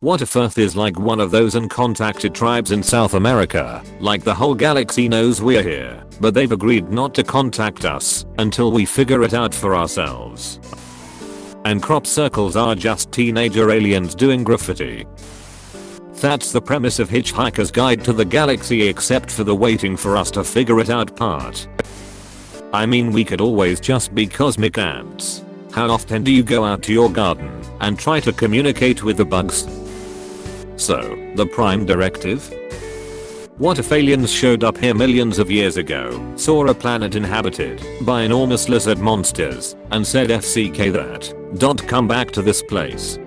What if Earth is like one of those uncontacted tribes in South America? Like the whole galaxy knows we're here, but they've agreed not to contact us until we figure it out for ourselves. And crop circles are just teenager aliens doing graffiti. That's the premise of Hitchhiker's Guide to the Galaxy, except for the waiting for us to figure it out part. I mean, we could always just be cosmic ants. How often do you go out to your garden and try to communicate with the bugs? So, the Prime Directive? What if aliens showed up here millions of years ago, saw a planet inhabited by enormous lizard monsters, and said FCK that, don't come back to this place?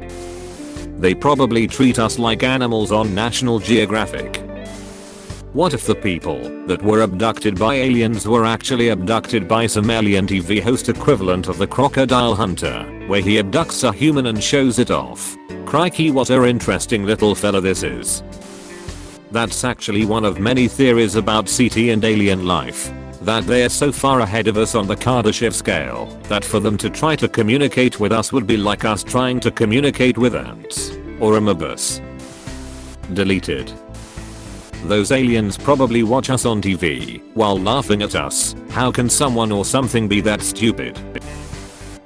They probably treat us like animals on National Geographic. What if the people that were abducted by aliens were actually abducted by some alien TV host equivalent of the Crocodile Hunter, where he abducts a human and shows it off? Crikey, what a interesting little fella this is. That's actually one of many theories about CT and alien life. That they're so far ahead of us on the Kardashev scale that for them to try to communicate with us would be like us trying to communicate with ants. Or amoebas. Deleted. Those aliens probably watch us on TV while laughing at us. How can someone or something be that stupid?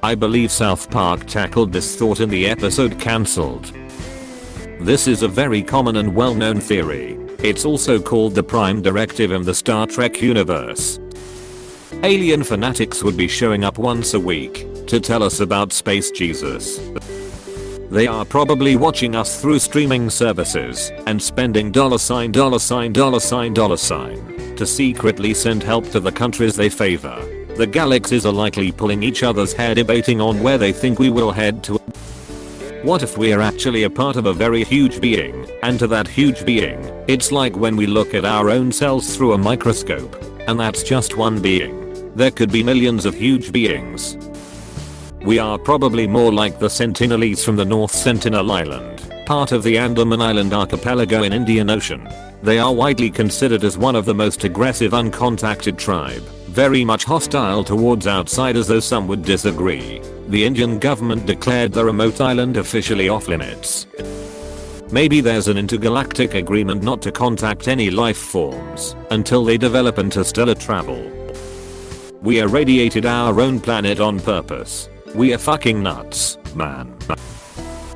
I believe South Park tackled this thought in the episode Cancelled. This is a very common and well-known theory. It's also called the Prime Directive in the Star Trek universe. Alien fanatics would be showing up once a week to tell us about Space Jesus. They are probably watching us through streaming services and spending $$ to secretly send help to the countries they favor. The galaxies are likely pulling each other's hair debating on where they think we will head to. What if we're actually a part of a very huge being, and to that huge being, it's like when we look at our own cells through a microscope, and that's just one being. There could be millions of huge beings. We are probably more like the Sentinelese from the North Sentinel Island, part of the Andaman Island archipelago in Indian Ocean. They are widely considered as one of the most aggressive uncontacted tribe, very much hostile towards outsiders, though some would disagree. The Indian government declared the remote island officially off limits. Maybe there's an intergalactic agreement not to contact any life forms until they develop interstellar travel. We irradiated our own planet on purpose. We are fucking nuts, man.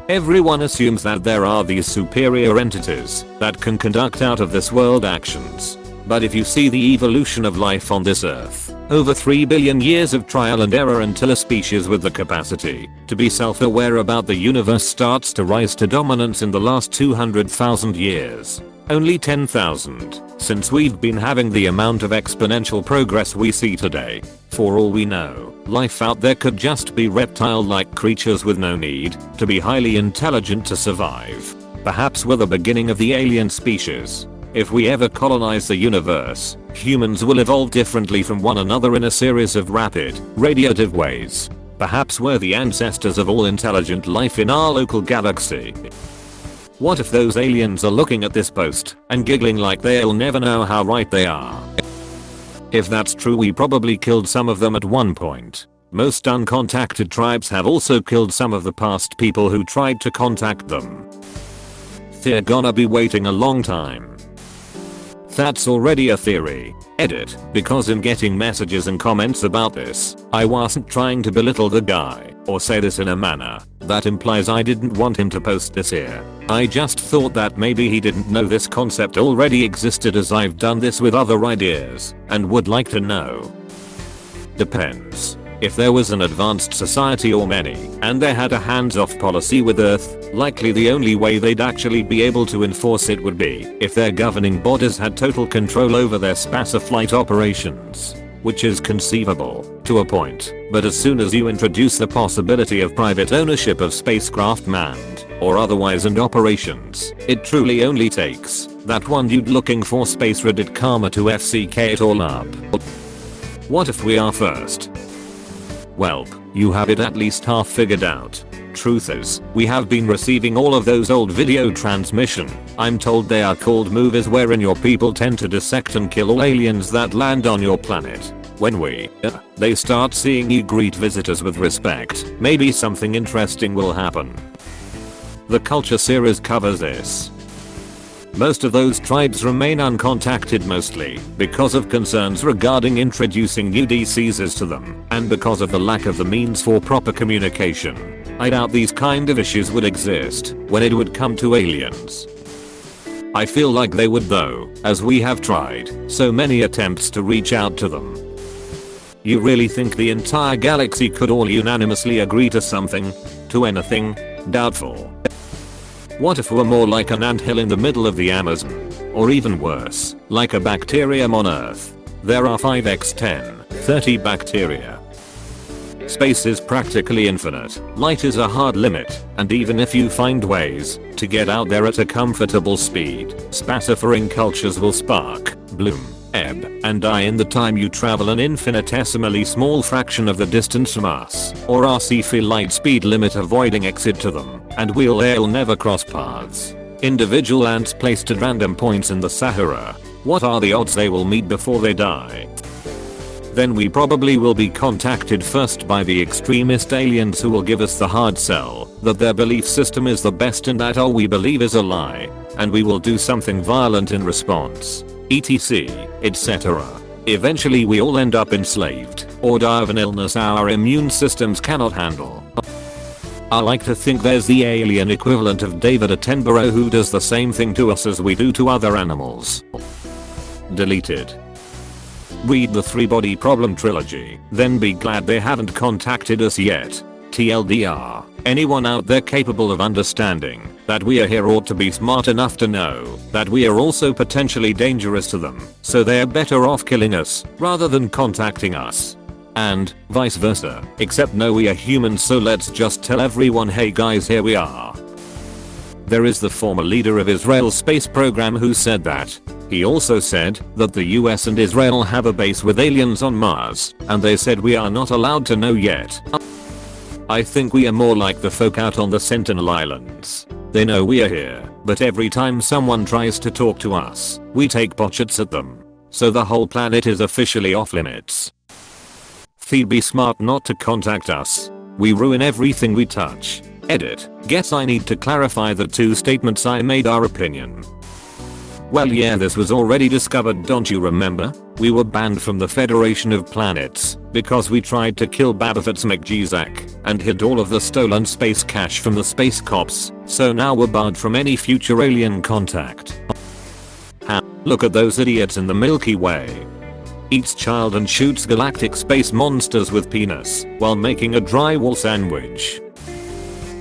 Everyone assumes that there are these superior entities that can conduct out of this world actions. But if you see the evolution of life on this earth, over 3 billion years of trial and error until a species with the capacity to be self-aware about the universe starts to rise to dominance in the last 200,000 years. Only 10,000 since we've been having the amount of exponential progress we see today. For all we know, life out there could just be reptile-like creatures with no need to be highly intelligent to survive. Perhaps we're the beginning of the alien species. If we ever colonize the universe, humans will evolve differently from one another in a series of rapid, radiative ways. Perhaps we're the ancestors of all intelligent life in our local galaxy. What if those aliens are looking at this post and giggling like they'll never know how right they are? If that's true, we probably killed some of them at one point. Most uncontacted tribes have also killed some of the past people who tried to contact them. They're gonna be waiting a long time. That's already a theory. Edit, because in getting messages and comments about this, I wasn't trying to belittle the guy, or say this in a manner that implies I didn't want him to post this here. I just thought that maybe he didn't know this concept already existed, as I've done this with other ideas, and would like to know. Depends. If there was an advanced society or many, and they had a hands-off policy with Earth, likely the only way they'd actually be able to enforce it would be if their governing bodies had total control over their spaceflight operations. Which is conceivable, to a point, but as soon as you introduce the possibility of private ownership of spacecraft manned, or otherwise, and operations, it truly only takes that one dude looking for space Reddit karma to FCK it all up. What if we are first? Welp, you have it at least half figured out. Truth is, we have been receiving all of those old video transmission. I'm told they are called movies wherein your people tend to dissect and kill all aliens that land on your planet. When they start seeing you greet visitors with respect, maybe something interesting will happen. The culture series covers this. Most of those tribes remain uncontacted, mostly because of concerns regarding introducing new diseases to them and because of the lack of the means for proper communication. I doubt these kind of issues would exist when it would come to aliens. I feel like they would though, as we have tried so many attempts to reach out to them. You really think the entire galaxy could all unanimously agree to something? To anything? Doubtful. What if we're more like an anthill in the middle of the Amazon? Or even worse, like a bacterium on Earth? There are 5x10, 30 bacteria. Space is practically infinite, light is a hard limit, and even if you find ways to get out there at a comfortable speed, spacefaring cultures will spark, bloom, ebb, and die in the time you travel an infinitesimally small fraction of the distance from us, or RC light speed limit avoiding exit to them, and they'll never cross paths. Individual ants placed at random points in the Sahara. What are the odds they will meet before they die? Then we probably will be contacted first by the extremist aliens who will give us the hard sell that their belief system is the best and that all we believe is a lie, and we will do something violent in response. etc. etc. Eventually we all end up enslaved or die of an illness our immune systems cannot handle. I like to think there's the alien equivalent of David Attenborough who does the same thing to us as we do to other animals. Deleted. Read the 3-Body Problem trilogy, then be glad they haven't contacted us yet. TLDR, anyone out there capable of understanding that we are here ought to be smart enough to know that we are also potentially dangerous to them, so they're better off killing us rather than contacting us. And vice versa, except no, we are humans, so let's just tell everyone, hey guys, here we are. There is the former leader of Israel's space program who said that. He also said that the US and Israel have a base with aliens on Mars, and they said we are not allowed to know yet. I think we are more like the folk out on the Sentinel Islands. They know we are here, but every time someone tries to talk to us, we take potshots at them. So the whole planet is officially off limits. Be smart not to contact us. We ruin everything we touch. Edit. Guess I need to clarify the 2 statements I made are opinion. Well, yeah, this was already discovered, don't you remember? We were banned from the Federation of Planets because we tried to kill Babafat's McGeezak and hid all of the stolen space cash from the space cops, so now we're barred from any future alien contact. Ha, look at those idiots in the Milky Way. Eats child and shoots galactic space monsters with penis while making a drywall sandwich.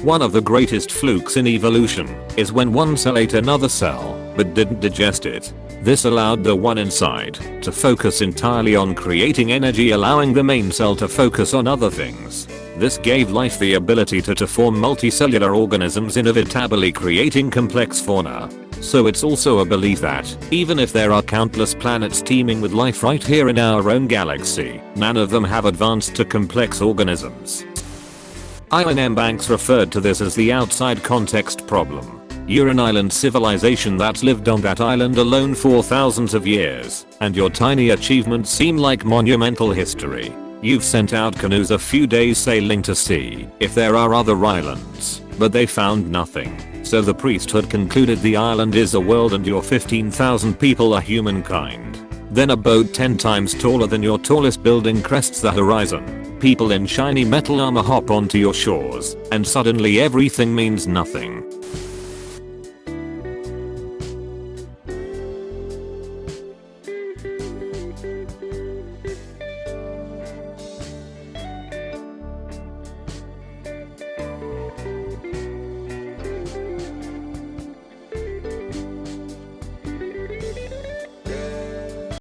One of the greatest flukes in evolution is when one cell ate another cell but didn't digest it. This allowed the one inside to focus entirely on creating energy, allowing the main cell to focus on other things. This gave life the ability to form multicellular organisms, inevitably creating complex fauna. So it's also a belief that, even if there are countless planets teeming with life right here in our own galaxy, none of them have advanced to complex organisms. Ian M. Banks referred to this as the outside context problem. You're an island civilization that's lived on that island alone for thousands of years, and your tiny achievements seem like monumental history. You've sent out canoes a few days sailing to see if there are other islands, but they found nothing. So the priesthood concluded the island is a world and your 15,000 people are humankind. Then a boat 10 times taller than your tallest building crests the horizon. People in shiny metal armor hop onto your shores, and suddenly everything means nothing.